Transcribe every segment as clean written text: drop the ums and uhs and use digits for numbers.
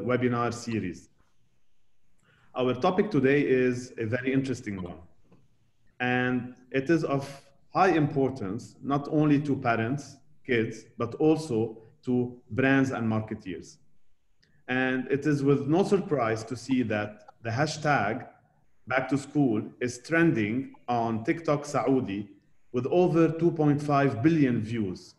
webinar series. Our topic today is a very interesting one, and it is of high importance not only to parents, kids, but also to brands and marketeers. And it is with no surprise to see that the hashtag back to school is trending on TikTok Saudi with over 2.5 billion views.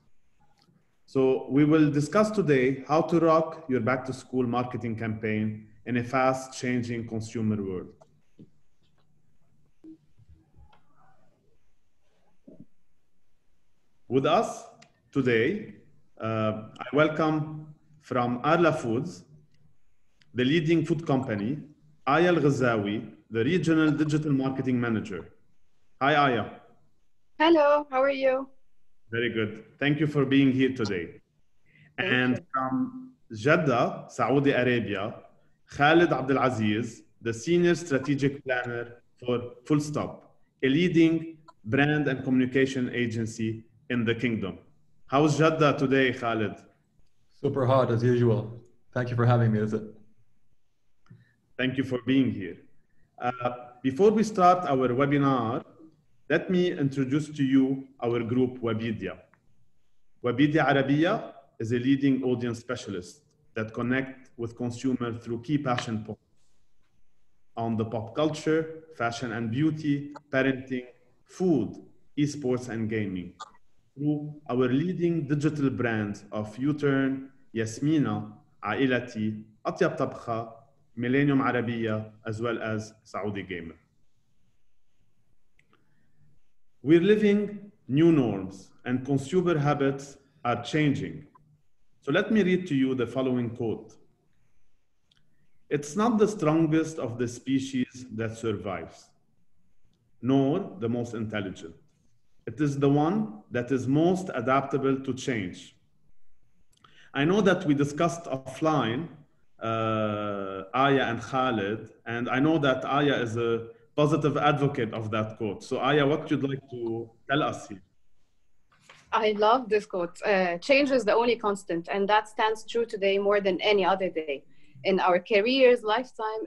So we will discuss today how to rock your back to school marketing campaign in a fast changing consumer world. With us today, I welcome from Arla Foods, the leading food company, Aya Al-Ghazawi, the Regional Digital Marketing Manager. Hi, Aya. Hello, how are you? Very good. Thank you for being here today. And from Jeddah, Saudi Arabia, Khalid Abdelaziz, the Senior Strategic Planner for Full Stop, a leading brand and communication agency in the kingdom. How's Jeddah today, Khalid? Super hot as usual. Thank you for having me, Izzy. Thank you for being here. Before we start our webinar, let me introduce to you our group, Webedia. Webedia Arabiya is a leading audience specialist that connects with consumers through key passion points on the pop culture, fashion and beauty, parenting, food, esports and gaming, through our leading digital brands of U-Turn, Yasmina, Locality, أطيب طبخة, Millennium Arabiya, as well as Saudi Gamer. We're living new norms and consumer habits are changing. So let me read to you the following quote. It's not the strongest of the species that survives, nor the most intelligent. It is the one that is most adaptable to change. I know that we discussed offline, Aya and Khalid, and I know that Aya is a positive advocate of that quote. So Aya, what you'd like to tell us here? I love this quote. Change is the only constant, and that stands true today more than any other day. In our careers, lifetime,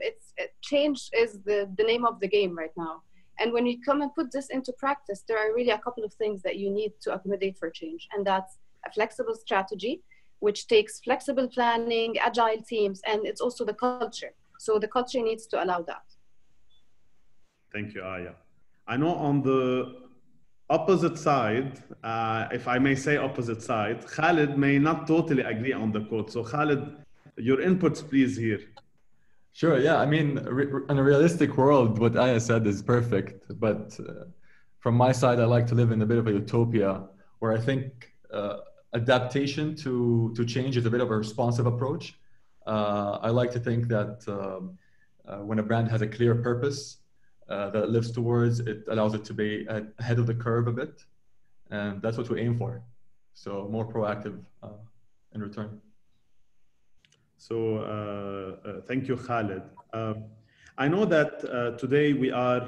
change is the name of the game right now. And when you come and put this into practice, there are really a couple of things that you need to accommodate for change. And that's a flexible strategy, which takes flexible planning, agile teams, and it's also the culture. So the culture needs to allow that. Thank you, Aya. I know on the opposite side, if I may say opposite side, Khalid may not totally agree on the quote. So Khalid, your inputs please here. Sure, yeah. I mean, in a realistic world, what Aya said is perfect. But from my side, I like to live in a bit of a utopia where I think adaptation to change is a bit of a responsive approach. I like to think that when a brand has a clear purpose that it lives towards, it allows it to be ahead of the curve a bit. And that's what we aim for. So more proactive in return. So thank you, Khalid. I know that today we are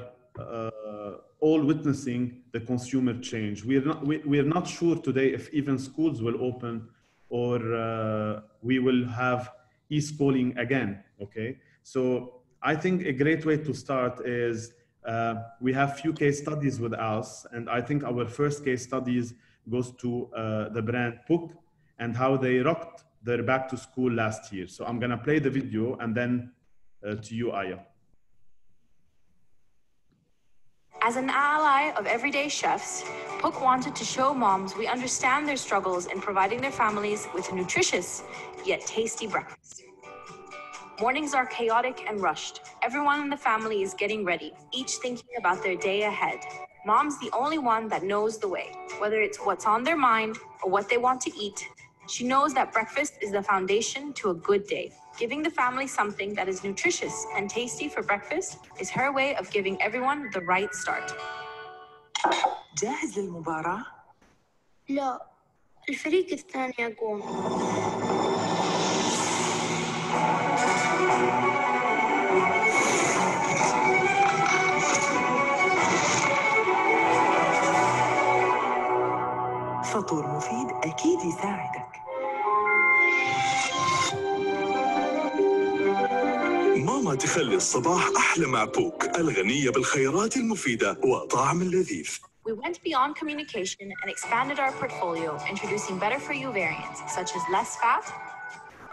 all witnessing the consumer change. We're not sure today if even schools will open or we will have e-schooling again, okay? So I think a great way to start is we have few case studies with us, and I think our first case studies goes to the brand Puck and how they rocked their back to school last year. So I'm gonna play the video and then to you, Aya. As an ally of everyday chefs, Puck wanted to show moms we understand their struggles in providing their families with a nutritious yet tasty breakfast. Mornings are chaotic and rushed. Everyone in the family is getting ready, each thinking about their day ahead. Mom's the only one that knows the way, whether it's what's on their mind or what they want to eat. She knows that breakfast is the foundation to a good day. Giving the family something that is nutritious and tasty for breakfast is her way of giving everyone the right start. جاهز للمباراة؟ لا، الفريق الثاني يقوم. فطور مفيد أكيد يساعدك. ماما تخلي الصباح أحلى مع بوك الغنية بالخيرات المفيدة وطعم لذيذ. We went beyond communication and expanded our portfolio, introducing better for you variants such as less fat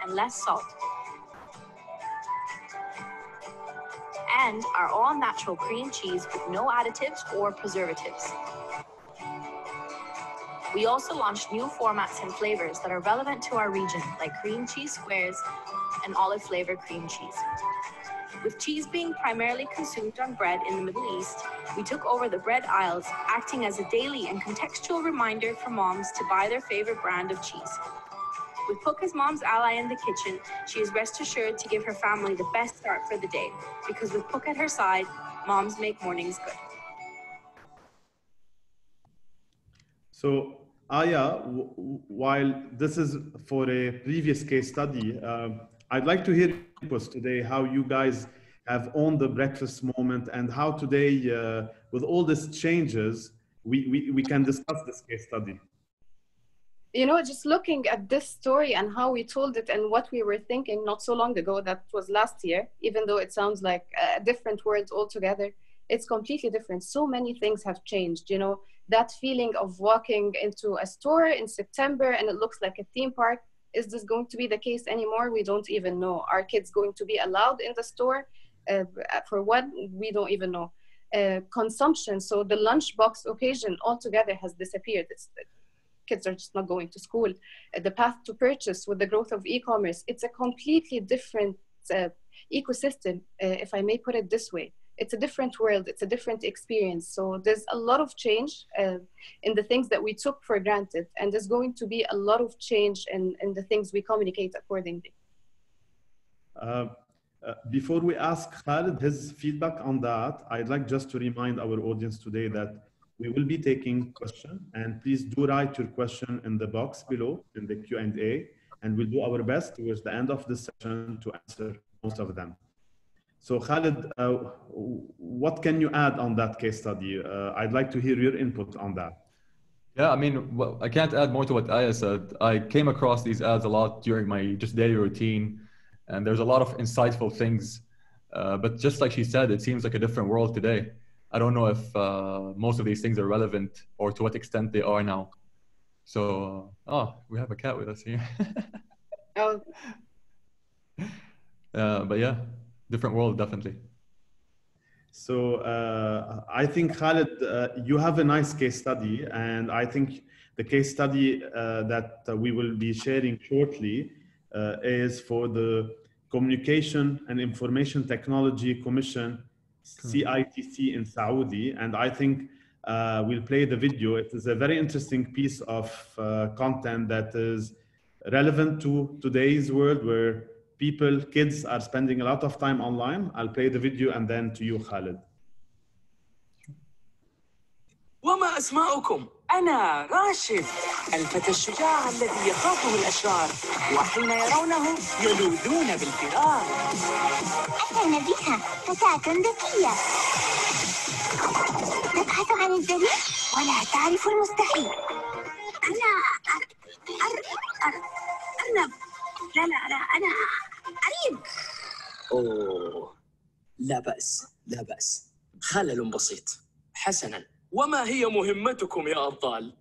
and less salt. And our all-natural cream cheese with no additives or preservatives. We also launched new formats and flavors that are relevant to our region, like cream cheese squares and olive flavored cream cheese. With cheese being primarily consumed on bread in the Middle East, we took over the bread aisles, acting as a daily and contextual reminder for moms to buy their favorite brand of cheese. With Puck as mom's ally in the kitchen, she is rest assured to give her family the best start for the day, because with Puck at her side, moms make mornings good. So, Aya, while this is for a previous case study, I'd like to hear today how you guys have owned the breakfast moment and how today, with all these changes, we can discuss this case study. You know, just looking at this story and how we told it and what we were thinking not so long ago, that was last year, even though it sounds like a different world altogether, it's completely different. So many things have changed, you know, that feeling of walking into a store in September and it looks like a theme park. Is this going to be the case anymore? We don't even know. Are kids going to be allowed in the store? For what? We don't even know. Consumption, so the lunchbox occasion altogether has disappeared. Kids are just not going to school. The path to purchase with the growth of e-commerce, it's a completely different ecosystem, if I may put it this way. It's a different world, it's a different experience. So there's a lot of change in the things that we took for granted, and there's going to be a lot of change in the things we communicate accordingly. Before we ask Khalid his feedback on that, I'd like just to remind our audience today that we will be taking questions, and please do write your question in the box below in the Q&A, and we'll do our best towards the end of the session to answer most of them. So Khalid, what can you add on that case study? I'd like to hear your input on that. Yeah, I mean, well, I can't add more to what Aya said. I came across these ads a lot during my just daily routine, and there's a lot of insightful things. But just like she said, it seems like a different world today. I don't know if most of these things are relevant or to what extent they are now. So, oh, we have a cat with us here. Oh. But yeah, different world, definitely. So I think, Khalid, you have a nice case study, and I think the case study that we will be sharing shortly is for the Communication and Information Technology Commission, CITC in Saudi, and I think we'll play the video. It is a very interesting piece of content that is relevant to today's world where kids are spending a lot of time online. I'll play the video and then to you, Khalid. وما أسماؤكم؟ أنا راشد، الفتى الشجاع الذي يخافه الأشرار، وحين يرونه يلوذون بالفرار. أنا نبيهة، فتاة ذكية، تبحث عن الدليل ولا تعرف المستحيل. أنا أرنب. لا أنا أريد. أوه، لا بأس لا بأس، خلل بسيط. حسناً، وما هي مهمتكم يا أبطال؟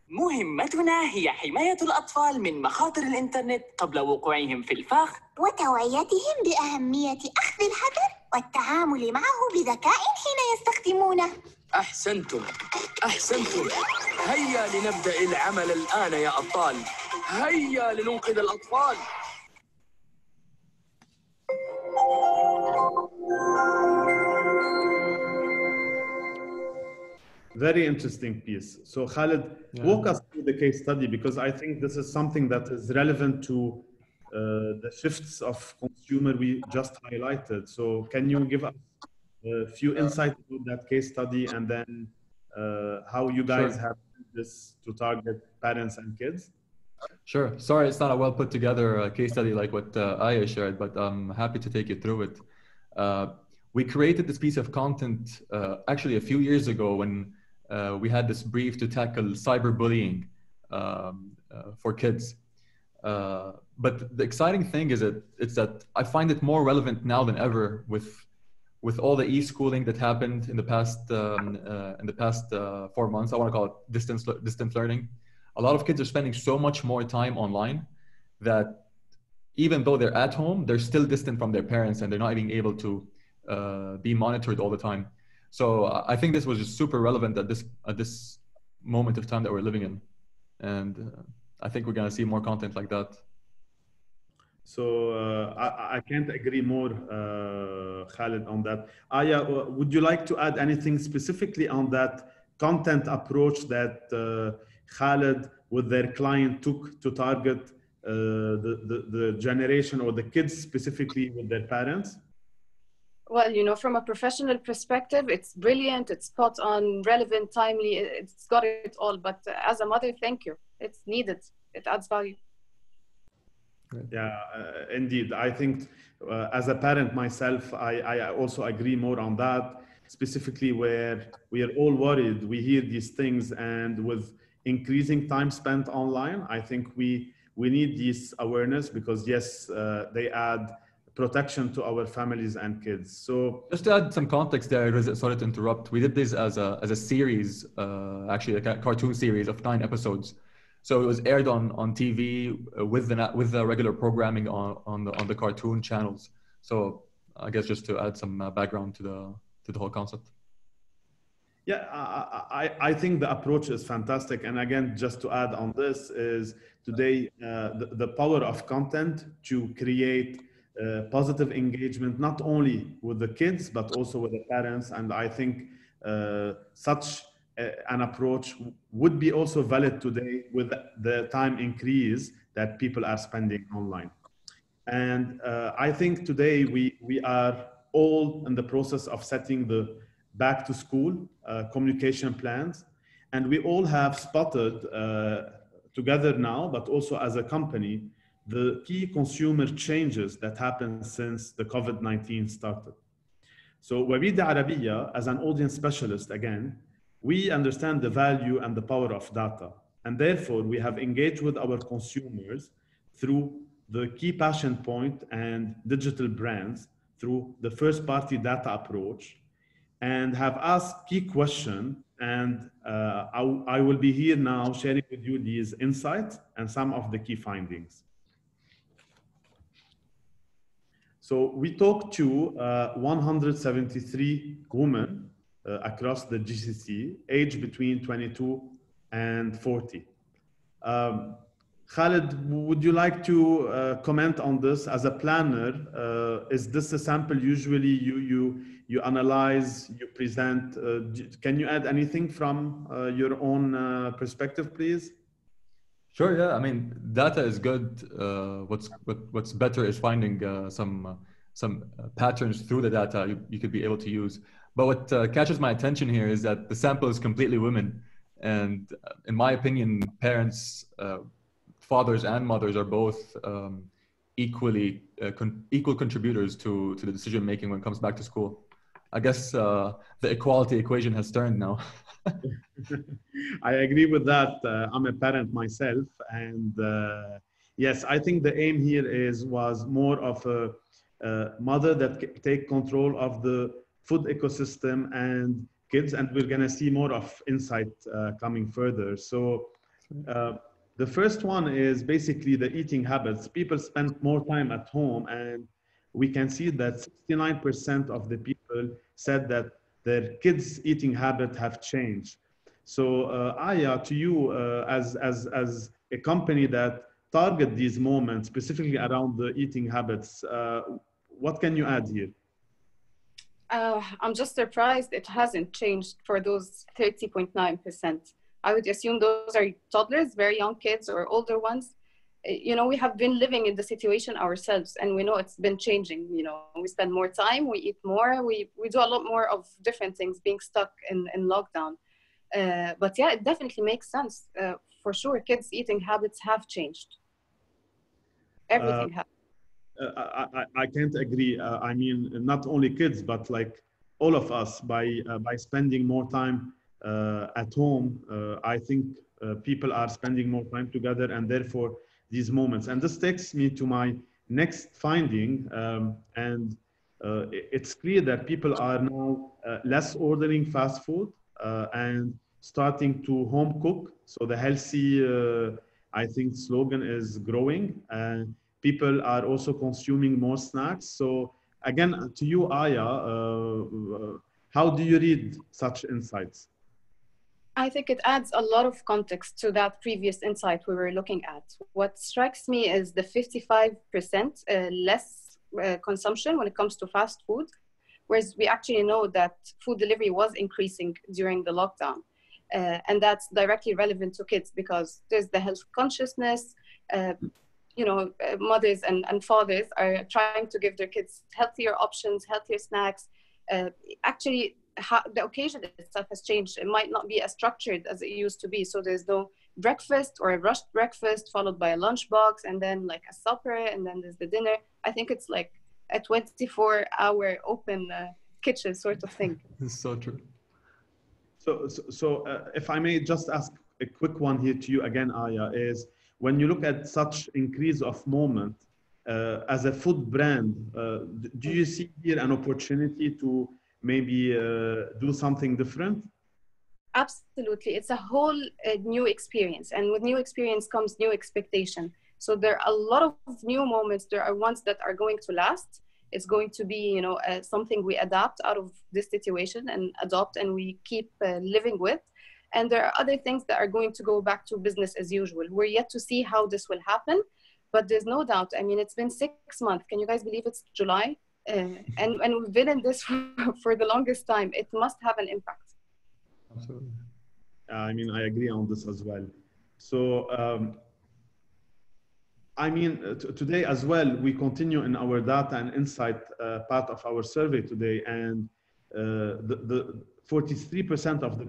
مهمتنا هي حماية الأطفال من مخاطر الإنترنت قبل وقوعهم في الفخ، وتوعيتهم بأهمية أخذ الحذر والتعامل معه بذكاء حين يستخدمونه. أحسنتم أحسنتم، هيا لنبدأ العمل الآن يا أبطال، هيا لننقذ الأطفال. Very interesting piece. So Khalid, walk us through the case study, because I think this is something that is relevant to the shifts of consumer we just highlighted. So can you give us a few insights about that case study, and then how you guys have this to target parents and kids? Sure. Sorry, it's not a well put together case study like what Aya shared, but I'm happy to take you through it. We created this piece of content actually a few years ago when we had this brief to tackle cyberbullying for kids. but the exciting thing is that I find it more relevant now than ever with all the e-schooling that happened in the past 4 months. I want to call it distant learning. A lot of kids are spending so much more time online that even though they're at home, they're still distant from their parents and they're not being able to be monitored all the time. So I think this was just super relevant at this moment of time that we're living in, and I think we're gonna see more content like that. So I can't agree more, Khalid, on that. Aya, would you like to add anything specifically on that content approach that Khalid with their client took to target the generation or the kids specifically with their parents? Well, from a professional perspective, it's brilliant, it's spot on, relevant, timely, it's got it all. But as a mother, thank you. It's needed. It adds value. Yeah, indeed. I think as a parent myself, I also agree more on that, specifically where we are all worried. We hear these things, and with increasing time spent online, I think we need this awareness because yes, they add protection to our families and kids. So just to add some context there, sorry to interrupt. We did this as a series, actually a cartoon series of 9 episodes. So it was aired on TV with the regular programming on the cartoon channels. So I guess just to add some background to the whole concept. Yeah, I think the approach is fantastic. And again, just to add on this is today the power of content to create positive engagement, not only with the kids, but also with the parents. And I think such an approach would be also valid today with the time increase that people are spending online. And I think today we are all in the process of setting the back to school communication plans. And we all have spotted together now, but also as a company, the key consumer changes that happened since the COVID-19 started. So Wabida Arabiya, as an audience specialist, again, we understand the value and the power of data. And therefore, we have engaged with our consumers through the key passion point and digital brands through the first party data approach and have asked key questions. And I will be here now sharing with you these insights and some of the key findings. So we talked to 173 women across the GCC, aged between 22 and 40. Khalid, would you like to comment on this as a planner? Is this a sample usually you analyze, you present? Can you add anything from your own perspective, please? Sure. Yeah. I mean, data is good. What's better is finding some patterns through the data you could be able to use. But what catches my attention here is that the sample is completely women, and in my opinion, parents, fathers and mothers are both equal contributors to the decision making when it comes back to school. I guess the equality equation has turned now. I agree with that. I'm a parent myself, and yes, I think the aim here was more of a mother that take control of the food ecosystem and kids, and we're gonna see more of insight coming further. So the first one is basically the eating habits. People spend more time at home, and we can see that 69% of the people said that their kids' eating habit have changed. So Aya, to you as a company that target these moments specifically around the eating habits, what can you add here? I'm just surprised it hasn't changed for those 30.9%. I would assume those are toddlers, very young kids or older ones. We have been living in the situation ourselves, and we know it's been changing. We spend more time, we eat more, we do a lot more of different things being stuck in lockdown. But yeah, it definitely makes sense. For sure, kids' eating habits have changed. Everything has. I can't agree. I mean, not only kids, but like all of us, by spending more time at home, I think people are spending more time together, and therefore these moments. And this takes me to my next finding, it's clear that people are now less ordering fast food and starting to home cook. So the healthy, I think, slogan is growing. And people are also consuming more snacks. So again, to you, Aya, how do you read such insights? I think it adds a lot of context to that previous insight we were looking at. What strikes me is the 55% less consumption when it comes to fast food, whereas we actually know that food delivery was increasing during the lockdown. And that's directly relevant to kids because there's the health consciousness. Mothers and fathers are trying to give their kids healthier options, healthier snacks. The occasion itself has changed. It might not be as structured as it used to be. So there's no breakfast or a rushed breakfast followed by a lunchbox and then like a supper and then there's the dinner. I think it's like a 24-hour open kitchen sort of thing. It's so true. So if I may just ask a quick one here to you again, Aya, is when you look at such increase of moment as a food brand, do you see here an opportunity to maybe do something different? Absolutely. It's a whole new experience. And with new experience comes new expectation. So there are a lot of new moments. There are ones that are going to last. It's going to be, something we adapt out of this situation and adopt and we keep living with. And there are other things that are going to go back to business as usual. We're yet to see how this will happen, but there's no doubt. I mean, it's been 6 months. Can you guys believe it's July? And we've been in this for the longest time. It must have an impact. Absolutely. I mean, I agree on this as well. So, today as well, we continue in our data and insight part of our survey today, and the 43% of the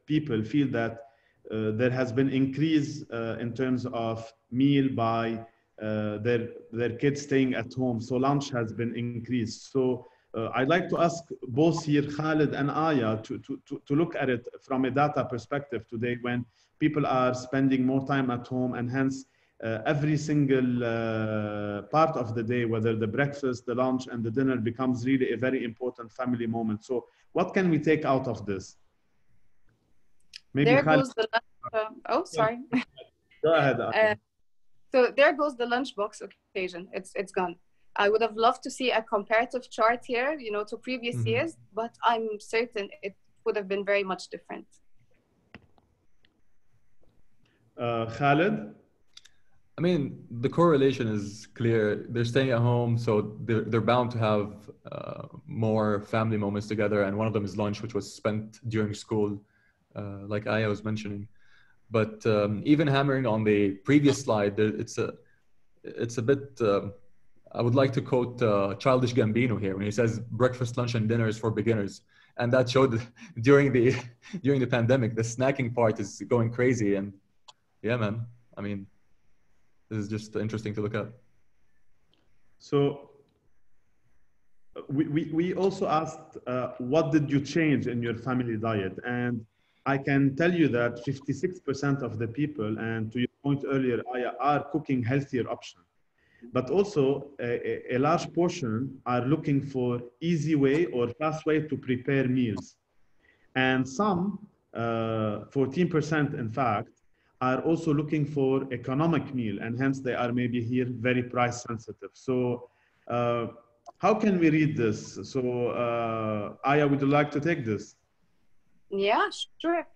people feel that there has been increase in terms of meal by their kids staying at home. So lunch has been increased. So I'd like to ask both here, Khalid and Aya, to look at it from a data perspective today when people are spending more time at home and hence every single part of the day, whether the breakfast, the lunch, and the dinner becomes really a very important family moment. So what can we take out of this? Maybe there Khalid. goes the lunch. Sorry. Go ahead. So there goes the lunchbox occasion. It's gone. I would have loved to see a comparative chart here, to previous years, but I'm certain it would have been very much different. Khalid? I mean, the correlation is clear. They're staying at home, so they're bound to have more family moments together. And one of them is lunch, which was spent during school, like Aya was mentioning. But even hammering on the previous slide, it's a bit. I would like to quote Childish Gambino here when he says, "Breakfast, lunch, and dinner is for beginners." And that showed during the pandemic, the snacking part is going crazy. And yeah, man, I mean, this is just interesting to look at. So we also asked, what did you change in your family diet? And I can tell you that 56% of the people, and to your point earlier, are cooking healthier options. But also a large portion are looking for easy way or fast way to prepare meals. And some, 14% in fact, are also looking for economic meal, and hence they are maybe here very price sensitive. So how can we read this? So Aya, would you like to take this? Yeah, sure.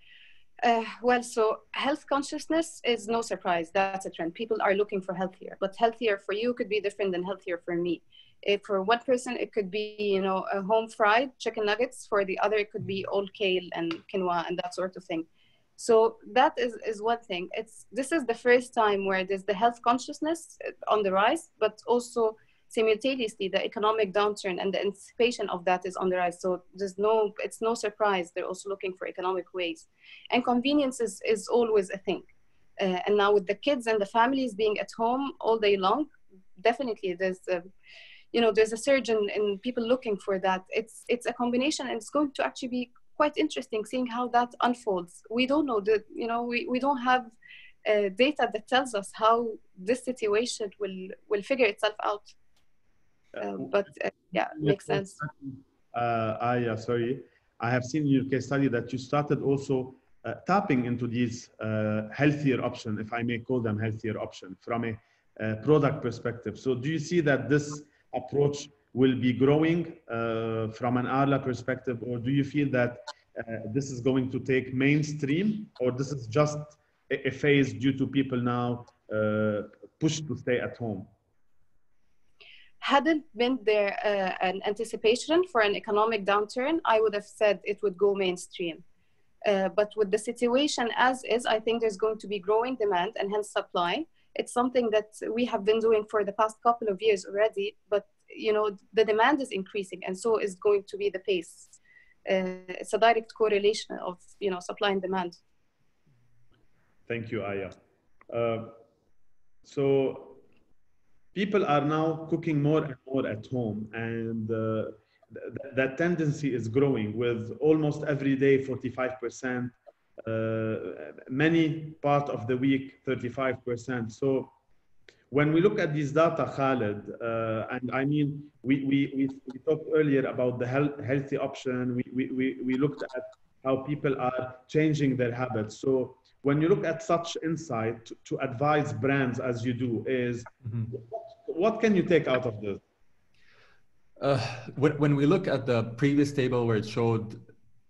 So health consciousness is no surprise. That's a trend. People are looking for healthier, but healthier for you could be different than healthier for me. If for one person, it could be, a home fried chicken nuggets. For the other, it could be old kale and quinoa and that sort of thing. So that is one thing. This is the first time where there's the health consciousness on the rise, but also simultaneously the economic downturn and the anticipation of that is on the rise. So it's no surprise they're also looking for economic ways, and convenience is always a thing. And now with the kids and the families being at home all day long, definitely there's a surge in people looking for that. It's a combination, and it's going to actually be quite interesting seeing how that unfolds. We don't know that, we don't have data that tells us how this situation will figure itself out. Yeah, makes sense. Sorry, I have seen in your case study that you started also tapping into these healthier options, if I may call them healthier options, from a product perspective. So do you see that this approach will be growing from an Arla perspective, or do you feel that this is going to take mainstream, or this is just a phase due to people now pushed to stay at home? Hadn't been there an anticipation for an economic downturn, I would have said it would go mainstream. But with the situation as is, I think there's going to be growing demand and hence supply. It's something that we have been doing for the past couple of years already, but the demand is increasing, and so is going to be the pace. It's a direct correlation of supply and demand. Thank you, Aya. So people are now cooking more and more at home, and that tendency is growing with almost every day 45%, many part of the week 35%. So when we look at these data, Khaled, and I mean, we talked earlier about the healthy option. We looked at how people are changing their habits. So when you look at such insight to advise brands as you do, is what can you take out of this? When we look at the previous table where it showed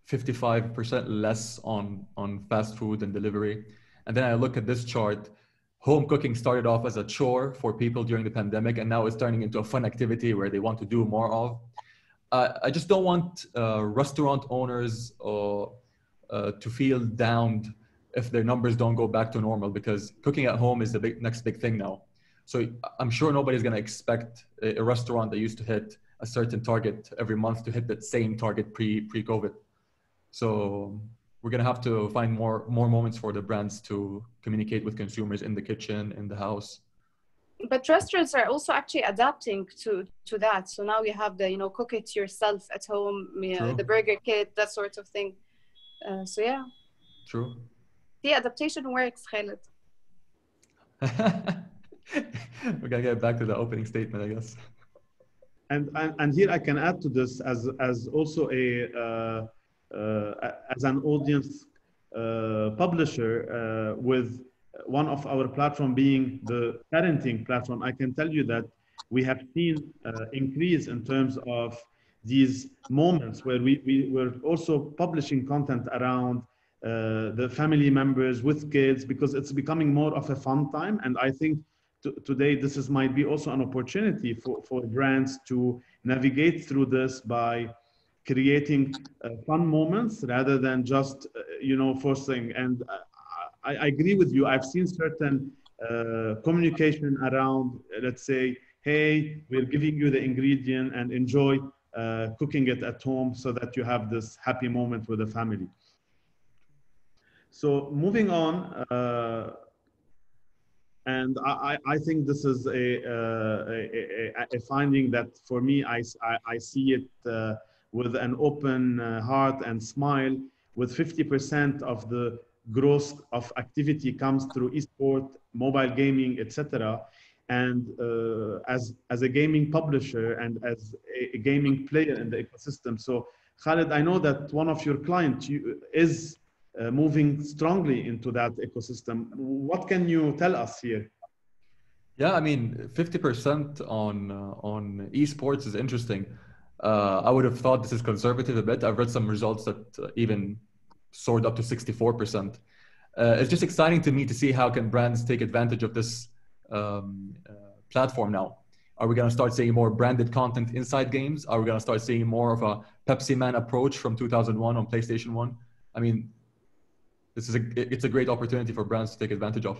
55% less on fast food and delivery, and then I look at this chart, home cooking started off as a chore for people during the pandemic, and now it's turning into a fun activity where they want to do more of. I just don't want restaurant owners to feel downed if their numbers don't go back to normal, because cooking at home is the next big thing now. So I'm sure nobody's going to expect a restaurant that used to hit a certain target every month to hit that same target pre-COVID. So we're going to have to find more moments for the brands to communicate with consumers in the kitchen, in the house. But restaurants are also actually adapting to that. So now you have the cook it yourself at home, the burger kit, that sort of thing. So yeah. True. The adaptation works, Khaled. We're gonna get back to the opening statement, I guess. And here I can add to this as also as an audience publisher with one of our platform being the parenting platform. I can tell you that we have seen increase in terms of these moments where we were also publishing content around the family members with kids, because it's becoming more of a fun time. And I think today this might be also an opportunity for brands to navigate through this by creating fun moments rather than just forcing. And I agree with you. I've seen certain communication around, let's say, hey, we're giving you the ingredient and enjoy cooking it at home so that you have this happy moment with the family. So moving on, and I think this is a finding that for me, I see it with an open heart and smile. With 50% of the growth of activity comes through esport, mobile gaming, etc. And as a gaming publisher and as a gaming player in the ecosystem. So Khaled, I know that one of your clients is moving strongly into that ecosystem. What can you tell us here? Yeah, I mean, 50% on esports is interesting. I would have thought this is conservative a bit. I've read some results that even soared up to 64%. It's just exciting to me to see how can brands take advantage of this platform now. Are we going to start seeing more branded content inside games? Are we going to start seeing more of a Pepsi Man approach from 2001 on PlayStation 1? I mean, it's a great opportunity for brands to take advantage of.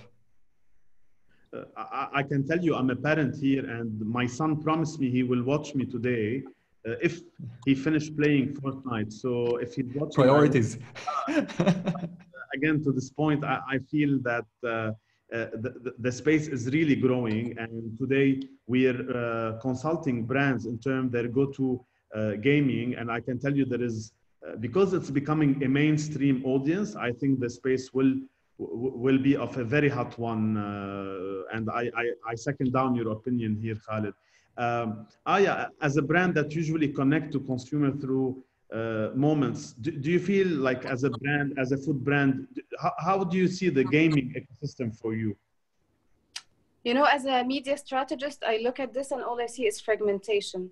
I can tell you, I'm a parent here, and my son promised me he will watch me today if he finished playing Fortnite. So if he's watching, priorities. Again, to this point, I feel that the space is really growing, and today we are consulting brands in terms of their go-to gaming, and I can tell you there is because it's becoming a mainstream audience. I think the space will be of a very hot one, and I second down your opinion here, Khalid. Aya, as a brand that usually connect to consumer through moments, do you feel like as a brand, as a food brand, how do you see the gaming ecosystem for you? You know, as a media strategist, I look at this and all I see is fragmentation.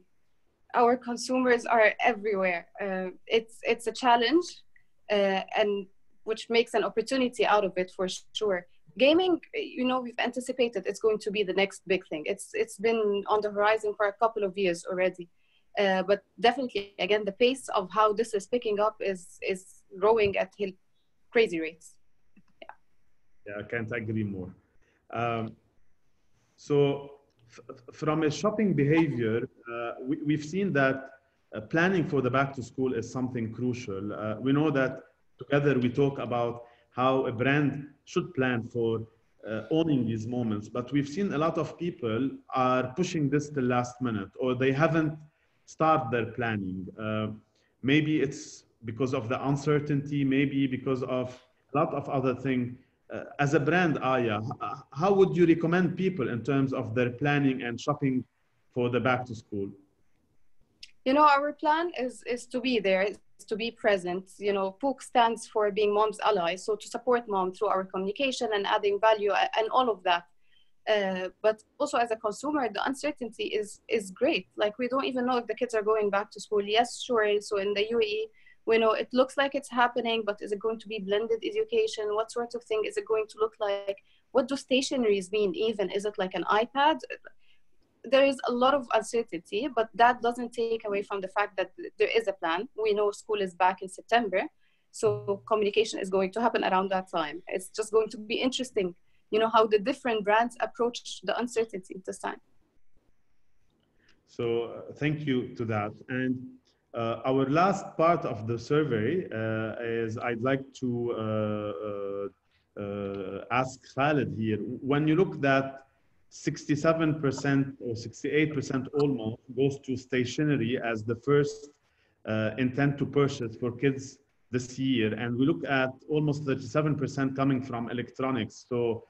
Our consumers are everywhere. It's a challenge, and which makes an opportunity out of it for sure. Gaming, you know, we've anticipated it's going to be the next big thing. It's been on the horizon for a couple of years already. But definitely, again, the pace of how this is picking up is growing at crazy rates. Yeah, I can't agree more. So from a shopping behavior, we've seen that planning for the back to school is something crucial. We know that together we talk about how a brand should plan for owning these moments, but we've seen a lot of people are pushing this till last minute, or they haven't started their planning. Maybe it's because of the uncertainty, maybe because of a lot of other things. As a brand, Aya, how would you recommend people in terms of their planning and shopping for the back to school? You know, our plan is to be there, is to be present. You know, POOK stands for being mom's ally, so to support mom through our communication and adding value and all of that. But also as a consumer, the uncertainty is great. Like, we don't even know if the kids are going back to school. Yes, sure. So in the UAE, we know it looks like it's happening, but is it going to be blended education? What sort of thing is it going to look like? What do stationaries mean even? Is it like an iPad? There is a lot of uncertainty, but that doesn't take away from the fact that there is a plan. We know school is back in September, so communication is going to happen around that time. It's just going to be interesting, you know, how the different brands approach the uncertainty this time. So thank you to that. And our last part of the survey is I'd like to ask Khalid here. When you look at 67% or 68% almost goes to stationery as the first intent to purchase for kids this year, and we look at almost 37% coming from electronics. So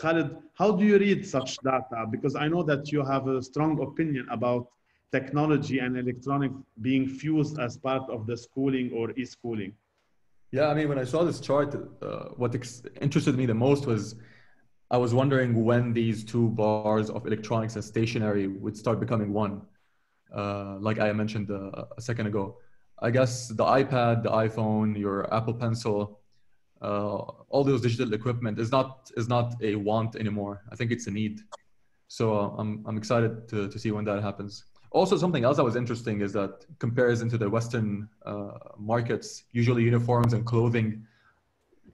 Khalid, how do you read such data? Because I know that you have a strong opinion about technology and electronics being fused as part of the schooling or e-schooling. Yeah, I mean, when I saw this chart, what interested me the most was I was wondering when these two bars of electronics and stationery would start becoming one. Like I mentioned a second ago. I guess the iPad, the iPhone, your Apple Pencil, all those digital equipment is not a want anymore. I think it's a need. So I'm excited to see when that happens. Also, something else that was interesting is that comparison to the Western markets, usually uniforms and clothing,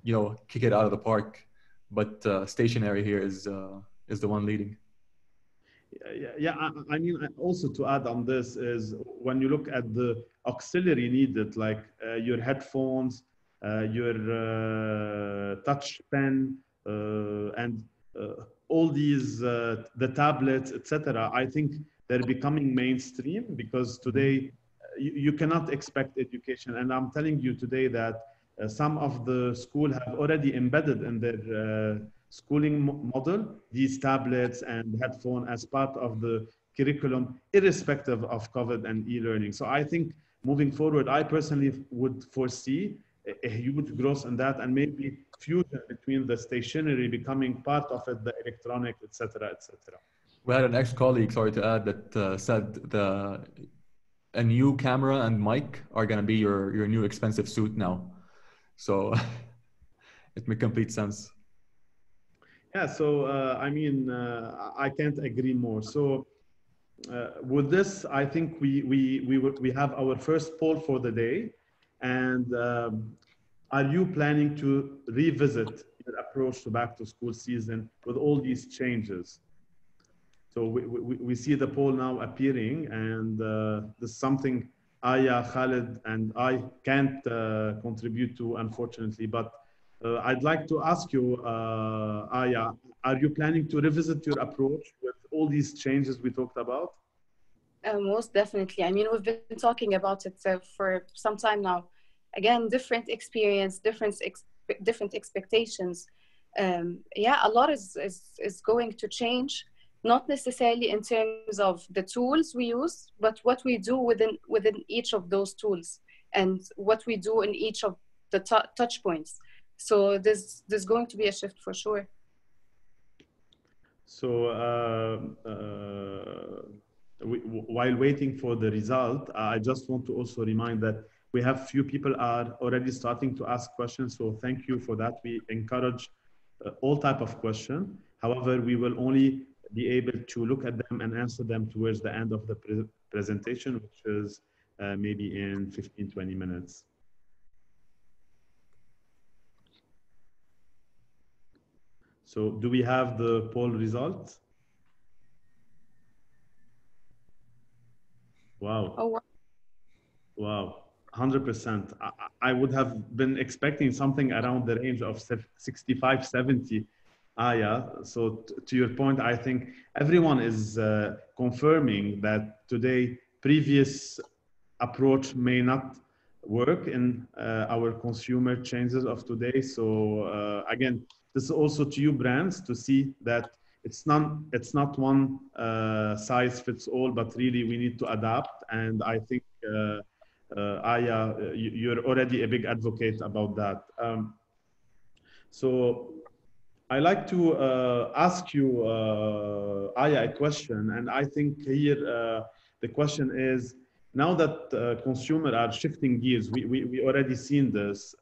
you know, kick it out of the park. But stationery here is the one leading. Yeah, I mean, also to add on this is when you look at the auxiliary needed, like your headphones, your touch pen, and all these, the tablets, etc. I think they're becoming mainstream because today you cannot expect education. And I'm telling you today that some of the school have already embedded in their schooling model these tablets and headphone as part of the curriculum, irrespective of COVID and e-learning. So I think moving forward, I personally would foresee a huge growth in that, and maybe fusion between the stationery becoming part of it, the electronic, etc., etc. We had an ex-colleague, sorry to add, that said a new camera and mic are going to be your new expensive suit now. So it makes complete sense. Yeah, so I mean, I can't agree more. So with this, I think we have our first poll for the day. And are you planning to revisit your approach to back to school season with all these changes? So we see the poll now appearing, and this is something Aya, Khalid, and I can't contribute to, unfortunately. But I'd like to ask you, Aya, are you planning to revisit your approach with all these changes we talked about? Most definitely. I mean, we've been talking about it for some time now. Again, different experience, different different expectations. Yeah, a lot is going to change, not necessarily in terms of the tools we use, but what we do within each of those tools and what we do in each of the touch points. So there's going to be a shift for sure. So while waiting for the result, I just want to also remind that we have few people are already starting to ask questions. So thank you for that. We encourage all type of question. However, we will only be able to look at them and answer them towards the end of the presentation, which is maybe in 15, 20 minutes. So do we have the poll results? Wow. Oh, wow. Wow. 100%. I would have been expecting something around the range of 65, 70. Yeah. So to your point, I think everyone is confirming that today previous approach may not work in our consumer changes of today. So again, this is also to you brands to see that it's not one size fits all, but really we need to adapt. And I think Aya, you're already a big advocate about that. So I like to ask you, Aya, a question, and I think here the question is, now that consumers are shifting gears, we already seen this,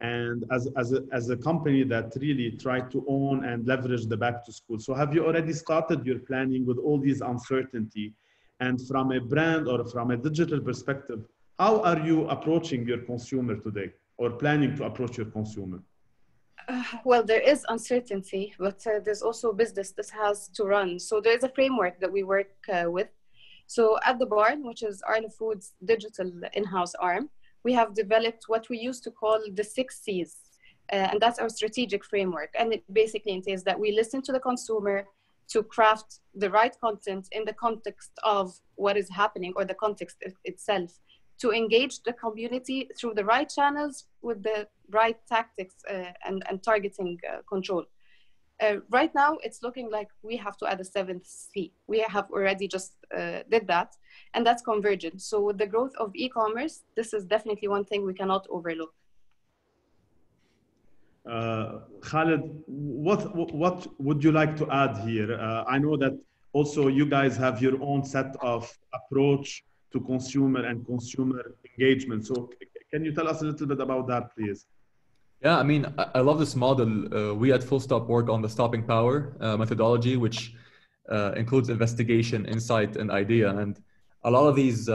and as a company that really tried to own and leverage the back to school. So have you already started your planning with all these uncertainty? And from a brand or from a digital perspective, how are you approaching your consumer today or planning to approach your consumer? Well, there is uncertainty, but there's also business this has to run. So there is a framework that we work with. So at the Barn, which is Arla Foods' digital in-house arm, we have developed what we used to call the 6 C's. And that's our strategic framework. And it basically entails that we listen to the consumer to craft the right content in the context of what is happening or the context itself, to engage the community through the right channels with the right tactics and targeting control. Right now, it's looking like we have to add a 7th C. We have already just did that, and that's convergence. So with the growth of e-commerce, this is definitely one thing we cannot overlook. Khaled, what would you like to add here? I know that also you guys have your own set of approach to consumer and consumer engagement. So can you tell us a little bit about that, please? Yeah, I mean, I love this model. We at Full Stop work on the stopping power methodology, which includes investigation, insight, and idea. And a lot of these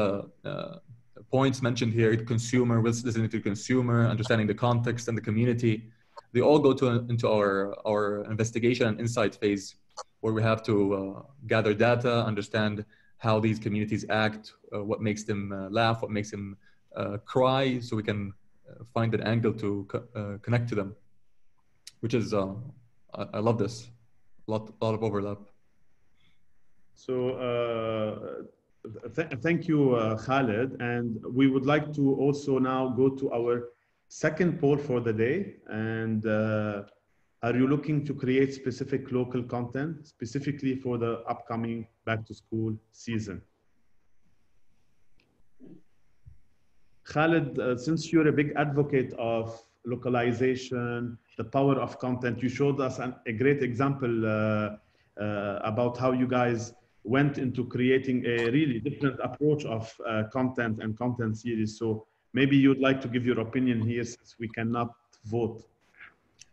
points mentioned here, consumer, listening to consumer, understanding the context and the community, they all go into our investigation and insight phase, where we have to gather data, understand how these communities act, what makes them laugh, what makes them cry, so we can find an angle to connect to them, which is, I love this, a lot of overlap. So thank you, Khaled. And we would like to also now go to our second poll for the day. And are you looking to create specific local content specifically for the upcoming back to school season? Khaled, since you're a big advocate of localization, the power of content, you showed us a great example about how you guys went into creating a really different approach of content and content series. So maybe you'd like to give your opinion here, since we cannot vote.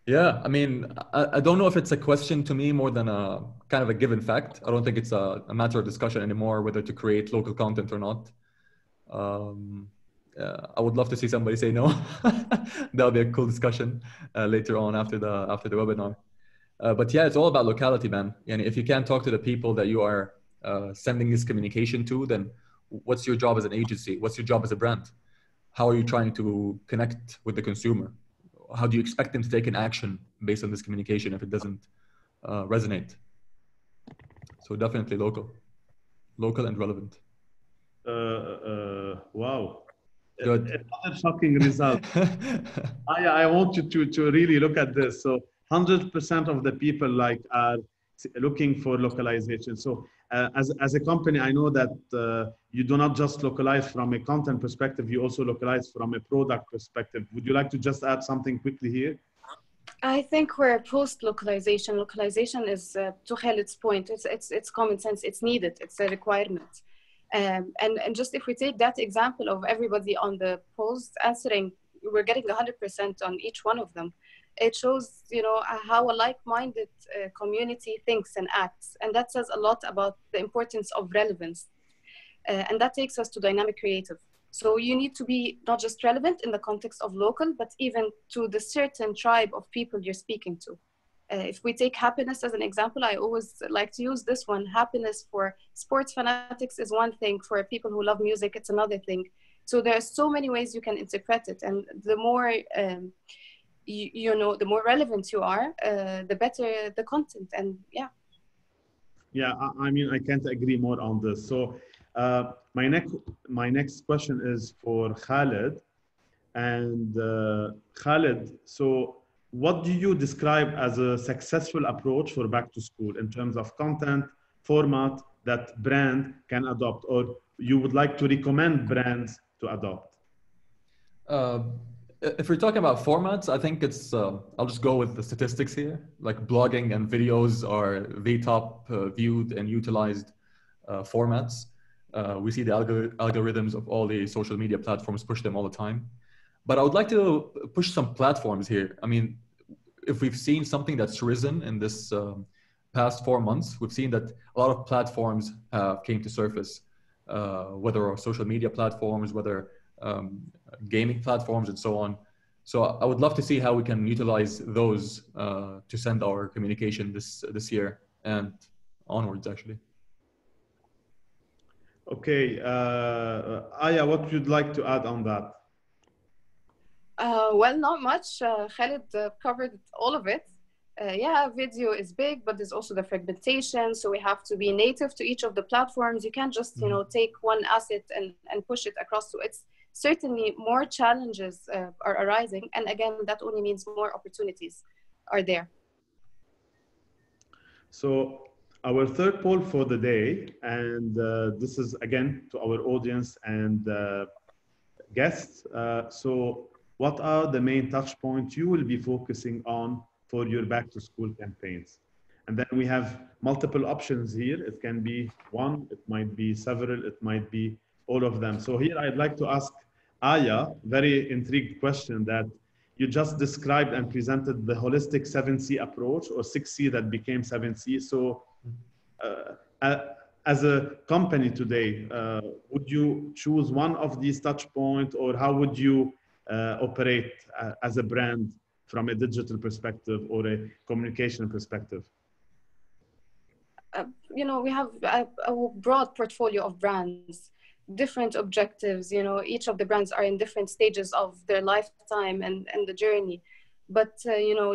Yeah, I mean, I don't know if it's a question to me more than a kind of a given fact. I don't think it's a matter of discussion anymore whether to create local content or not. I would love to see somebody say no. That would be a cool discussion later on after the webinar. But yeah, it's all about locality, man. And if you can't talk to the people that you are sending this communication to, then what's your job as an agency? What's your job as a brand? How are you trying to connect with the consumer? How do you expect them to take an action based on this communication if it doesn't resonate? So definitely local and relevant. Wow. Good. Another shocking result. I want you to really look at this. So 100% of the people like are looking for localization. So as a company, I know that you do not just localize from a content perspective, you also localize from a product perspective. Would you like to just add something quickly here? I think we're post-localization. Localization is, to Khalid's point, it's common sense. It's needed. It's a requirement. And just if we take that example of everybody on the polls answering, we're getting 100% on each one of them. It shows, how a like-minded community thinks and acts. And that says a lot about the importance of relevance. And that takes us to dynamic creative. So you need to be not just relevant in the context of local, but even to the certain tribe of people you're speaking to. If we take happiness as an example, I always like to use this one. Happiness for sports fanatics is one thing. For people who love music, it's another thing. So there are so many ways you can interpret it. And the more, the more relevant you are, the better the content. And yeah. Yeah, I mean, I can't agree more on this. So my next question is for Khalid. And Khalid, so what do you describe as a successful approach for back to school in terms of content, format that brand can adopt, or you would like to recommend brands to adopt? If we're talking about formats, I think it's, I'll just go with the statistics here. Like blogging and videos are the top viewed and utilized formats. We see the algorithms of all the social media platforms push them all the time. But I would like to push some platforms here. I mean, if we've seen something that's risen in this past 4 months, we've seen that a lot of platforms came to surface, whether social media platforms, whether gaming platforms, and so on. So I would love to see how we can utilize those to send our communication this year and onwards, actually. Okay, Aya, what would you like to add on that? Well, not much. Khalid covered all of it. Yeah, video is big, but there's also the fragmentation. So we have to be native to each of the platforms. You can't just, take one asset and push it across. So it's certainly more challenges are arising. And again, that only means more opportunities are there. So our third poll for the day, and this is again to our audience and guests. So what are the main touch points you will be focusing on for your back to school campaigns? And then we have multiple options here. It can be one, it might be several, it might be all of them. So here I'd like to ask Aya, very intrigued question that you just described and presented the holistic 7C approach, or 6C that became 7C. So as a company today, would you choose one of these touch points, or how would you operate as a brand from a digital perspective or a communication perspective? We have a broad portfolio of brands, different objectives. Each of the brands are in different stages of their lifetime and the journey. But,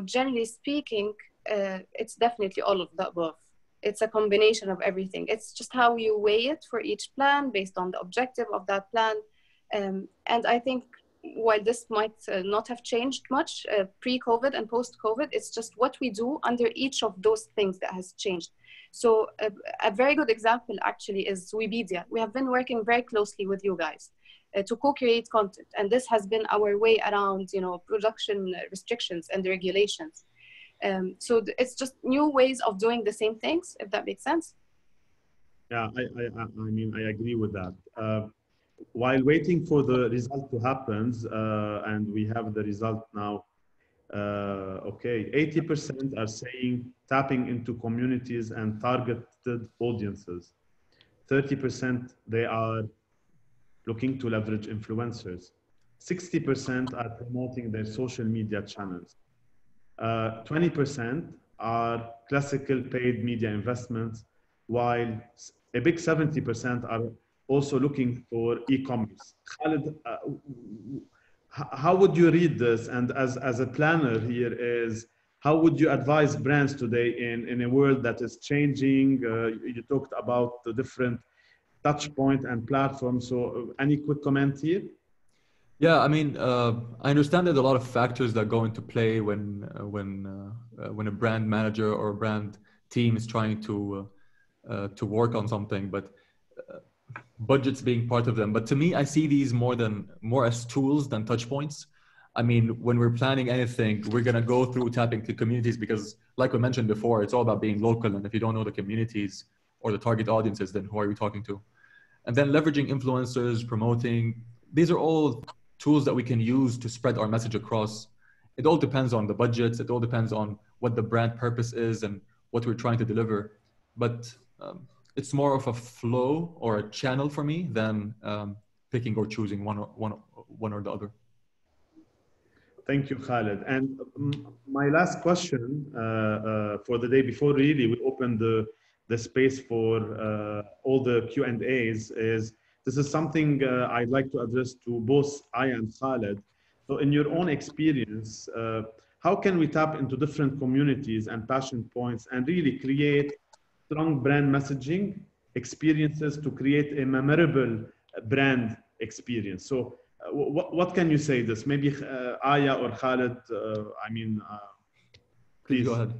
generally speaking, it's definitely all of the above. It's a combination of everything. It's just how you weigh it for each plan based on the objective of that plan. And I think while this might not have changed much pre-COVID and post-COVID, it's just what we do under each of those things that has changed. So a very good example actually is Webedia. We have been working very closely with you guys to co-create content. And this has been our way around, production restrictions and the regulations. So it's just new ways of doing the same things, if that makes sense. Yeah, I mean, I agree with that. While waiting for the result to happen, and we have the result now, okay, 80% are saying tapping into communities and targeted audiences. 30% they are looking to leverage influencers. 60% are promoting their social media channels. 20% are classical paid media investments, while a big 70% are also looking for e-commerce. Khalid, how would you read this? And as a planner here is, how would you advise brands today in a world that is changing? You talked about the different touch point and platforms. So any quick comment here? Yeah, I mean, I understand there's a lot of factors that go into play when a brand manager or a brand team is trying to work on something, but budgets being part of them. But to me, I see these more as tools than touch points. I mean, when we're planning anything, we're gonna go through tapping to communities because, like we mentioned before, it's all about being local. And if you don't know the communities or the target audiences, then who are you talking to? And then leveraging influencers, promoting. These are all tools that we can use to spread our message across. It all depends on the budgets. It all depends on what the brand purpose is and what we're trying to deliver. But it's more of a flow or a channel for me than picking or choosing one or the other. Thank you, Khaled. And my last question for the day before really we open the space for all the Q&As is, this is something I'd like to address to both Aya and Khaled. So in your own experience, how can we tap into different communities and passion points and really create strong brand messaging experiences to create a memorable brand experience? So what can you say this? Maybe Aya or Khaled, Please please. go ahead.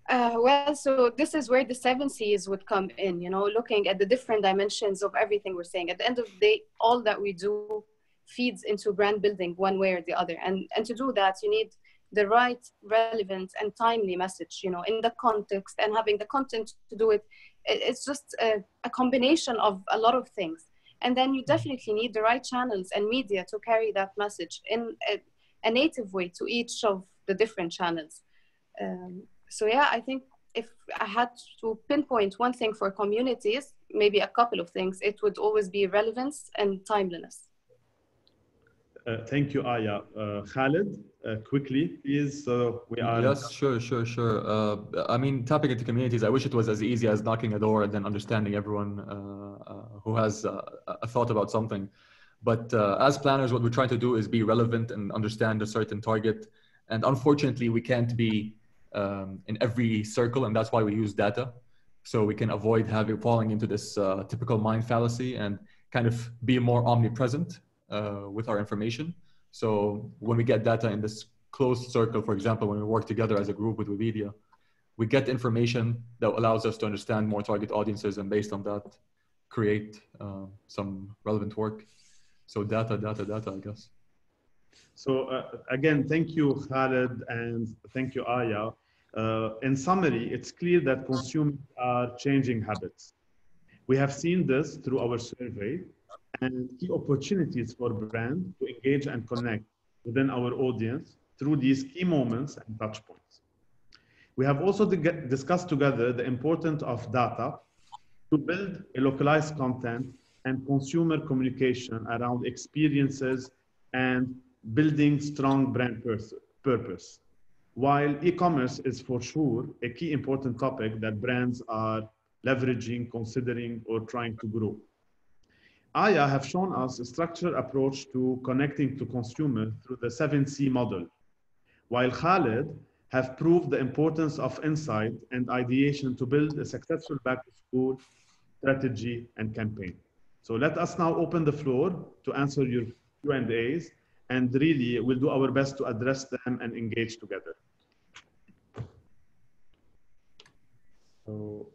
Well, so this is where the 7 C's would come in, you know, looking at the different dimensions of everything we're saying. At the end of the day, all that we do feeds into brand building one way or the other. And to do that, you need the right, relevant, and timely message, you know, in the context, and having the content to do it. It's just a combination of a lot of things. And then you definitely need the right channels and media to carry that message in a native way to each of the different channels. So yeah, I think if I had to pinpoint one thing for communities, maybe a couple of things, it would always be relevance and timeliness. Thank you, Aya. Khaled, quickly, please. We are. Yes, sure. I mean, tapping into communities, I wish it was as easy as knocking a door and then understanding everyone who has a thought about something. But as planners, what we're trying to do is be relevant and understand a certain target. And unfortunately, we can't be in every circle, and that's why we use data. So we can avoid falling into this typical mind fallacy and kind of be more omnipresent with our information. So when we get data in this closed circle, for example, when we work together as a group with Webedia, we get information that allows us to understand more target audiences, and based on that, create some relevant work. So data, I guess. So again, thank you, Khaled, and thank you, Aya. In summary, it's clear that consumers are changing habits. We have seen this through our survey, and key opportunities for brands to engage and connect within our audience through these key moments and touch points. We have also discussed together the importance of data to build a localized content and consumer communication around experiences and building strong brand purpose. While e-commerce is for sure a key important topic that brands are leveraging, considering, or trying to grow. Aya have shown us a structured approach to connecting to consumers through the 7C model, while Khaled have proved the importance of insight and ideation to build a successful back-to-school strategy and campaign. So let us now open the floor to answer your Q&As, and really we'll do our best to address them and engage together. So,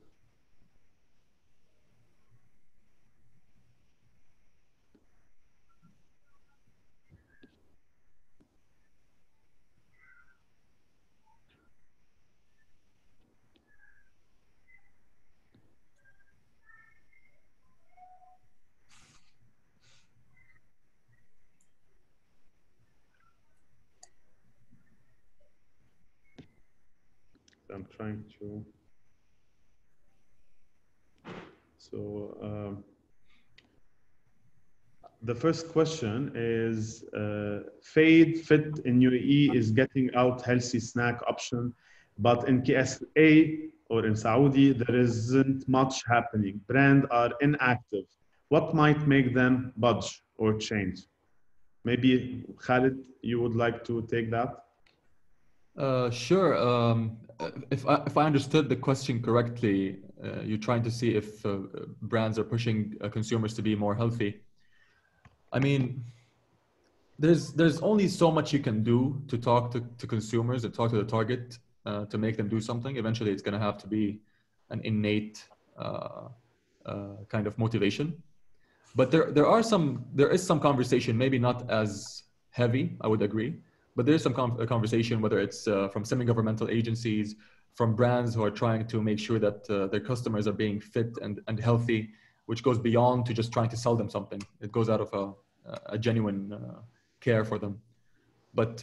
I'm trying to. So the first question is, Fade Fit in UAE is getting out healthy snack option, but in KSA or in Saudi, there isn't much happening. Brands are inactive. What might make them budge or change? Maybe Khalid, you would like to take that? Sure. If I understood the question correctly, you're trying to see if brands are pushing consumers to be more healthy. I mean, there's only so much you can do to talk to consumers and talk to the target to make them do something. Eventually, it's going to have to be an innate kind of motivation. But there is some conversation, maybe not as heavy, I would agree, but there is some conversation, whether it's from semi-governmental agencies, from brands who are trying to make sure that their customers are being fit and healthy, which goes beyond to just trying to sell them something. It goes out of a genuine care for them. But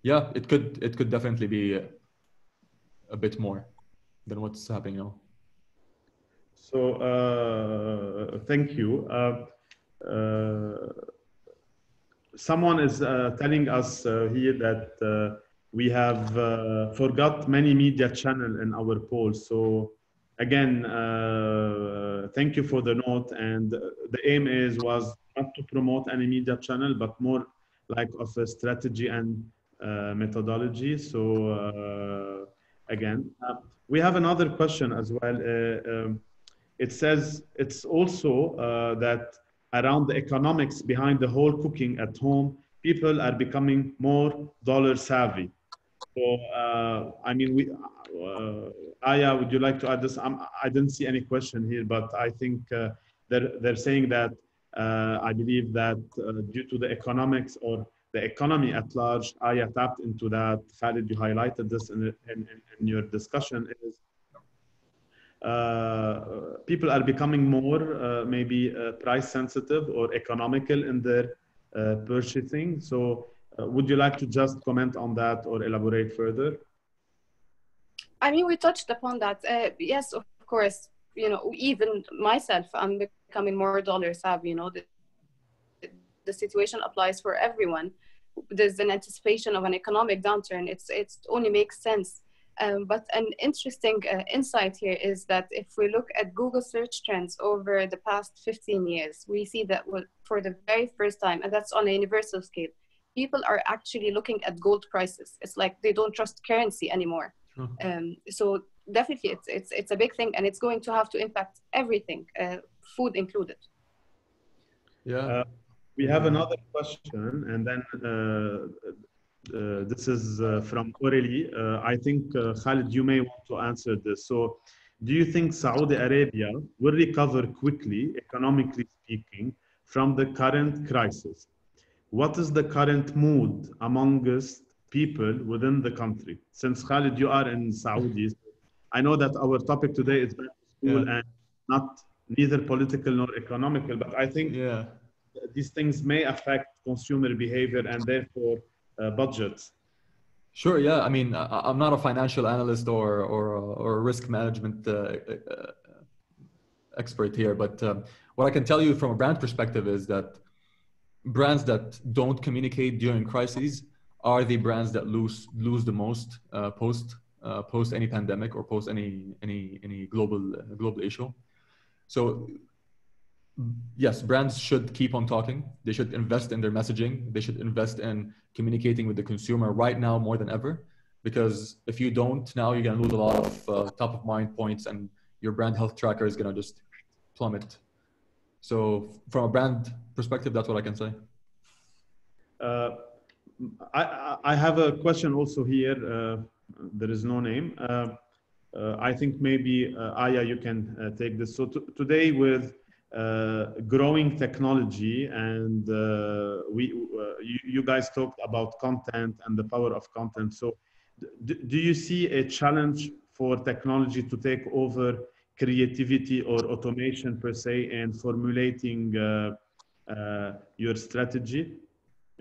yeah, it could definitely be a bit more than what's happening now. So thank you. Someone is telling us here that we have forgot many media channel in our poll. So again, thank you for the note. And the aim was not to promote any media channel, but more like of a strategy and methodology. So again, we have another question as well. It says it's also that around the economics behind the whole cooking at home, people are becoming more dollar savvy. So, I mean, Aya, would you like to add this? I didn't see any question here, but I think they're saying that I believe that due to the economics or the economy at large, Aya tapped into that. Khalid, you highlighted this in your discussion, is people are becoming more maybe price sensitive or economical in their purchasing. So would you like to just comment on that or elaborate further? I mean, we touched upon that. Yes, of course, you know, even myself, I'm becoming more dollar savvy. You know, the situation applies for everyone. There's an anticipation of an economic downturn. It only makes sense. But an interesting insight here is that if we look at Google search trends over the past 15 years, we see that for the very first time, and that's on a universal scale, people are actually looking at gold prices. It's like they don't trust currency anymore. So definitely it's a big thing, and it's going to have to impact everything, food included. Yeah. We have another question, and then this is from Aurelie. I think, Khalid, you may want to answer this. So, do you think Saudi Arabia will recover quickly, economically speaking, from the current crisis? What is the current mood amongst people within the country? Since, Khalid, you are in Saudi, I know that our topic today is back to school and not neither political nor economical, but I think these things may affect consumer behavior and therefore budgets. Sure. Yeah. I mean, I'm not a financial analyst or risk management expert here, but what I can tell you from a brand perspective is that brands that don't communicate during crises are the brands that lose the most post any pandemic or post any global issue. So yes, brands should keep on talking. They should invest in their messaging. They should invest in communicating with the consumer right now more than ever. Because if you don't now, you're going to lose a lot of top of mind points, and your brand health tracker is going to just plummet. So from a brand perspective, that's what I can say. I have a question also here. There is no name. I think maybe Aya, you can take this. So today with growing technology, and you guys talked about content and the power of content. So do you see a challenge for technology to take over creativity or automation per se, and formulating your strategy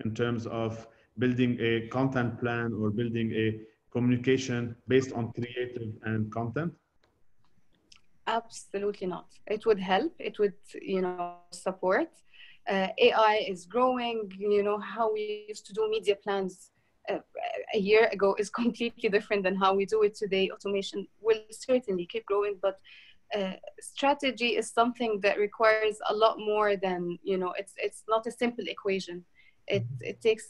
in terms of building a content plan or building a communication based on creative and content? Absolutely not. It would help. It would, you know, support. AI is growing. You know, how we used to do media plans a year ago is completely different than how we do it today. Automation will certainly keep growing, but strategy is something that requires a lot more than, you know, it's not a simple equation. It takes,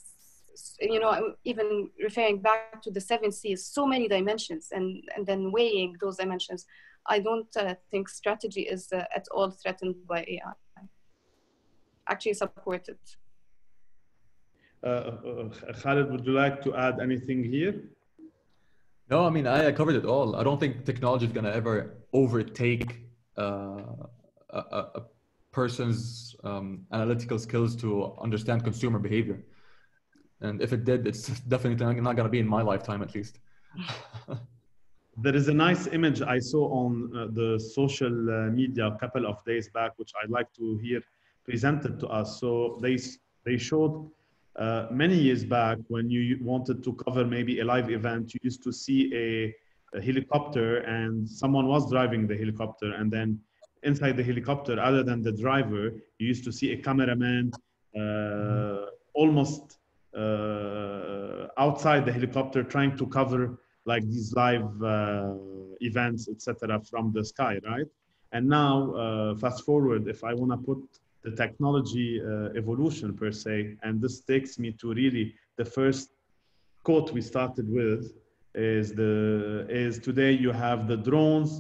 you know, even referring back to the 7 C's, so many dimensions, and then weighing those dimensions. I don't think strategy is at all threatened by AI. actually support it. Khalid, would you like to add anything here? No, I mean, I covered it all. I don't think technology is going to ever overtake a person's analytical skills to understand consumer behavior. And if it did, it's definitely not going to be in my lifetime, at least. There is a nice image I saw on the social media a couple of days back, which I'd like to hear presented to us. So they showed many years back when you wanted to cover maybe a live event, you used to see a helicopter and someone was driving the helicopter, and then inside the helicopter, other than the driver, you used to see a cameraman almost outside the helicopter trying to cover like these live events, etc., from the sky, right? And now, fast forward, if I want to put the technology evolution per se, and this takes me to really the first quote we started with, is today you have the drones,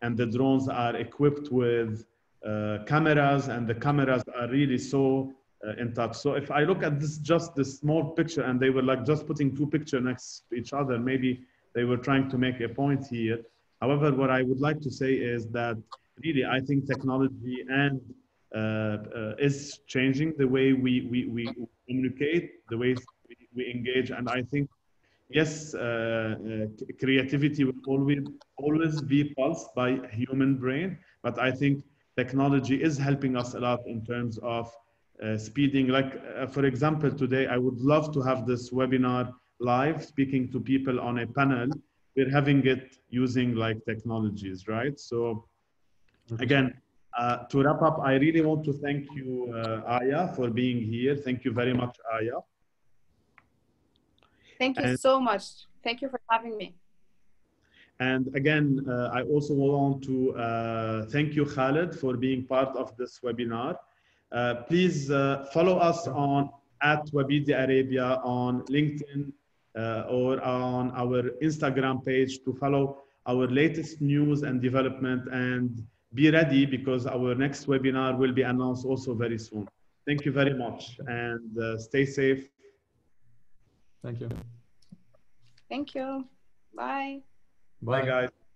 and the drones are equipped with cameras, and the cameras are really so in touch. So if I look at this, just this small picture, and they were like just putting two pictures next to each other, maybe they were trying to make a point here. However, what I would like to say is that really, I think technology and is changing the way we communicate, the way we engage. And I think, yes, creativity will always be pulsed by human brain, but I think technology is helping us a lot in terms of speeding. Like, for example, today, I would love to have this webinar live, speaking to people on a panel. We're having it using like technologies, right? So again, to wrap up, I really want to thank you, Aya, for being here. Thank you very much, Aya. Thank you so much. Thank you for having me. And again, I also want to thank you, Khalid, for being part of this webinar. Please follow us on @Wabidia on LinkedIn or on our Instagram page to follow our latest news and development, and be ready because our next webinar will be announced also very soon. Thank you very much, and stay safe. Thank you. Thank you. Bye. Bye, guys.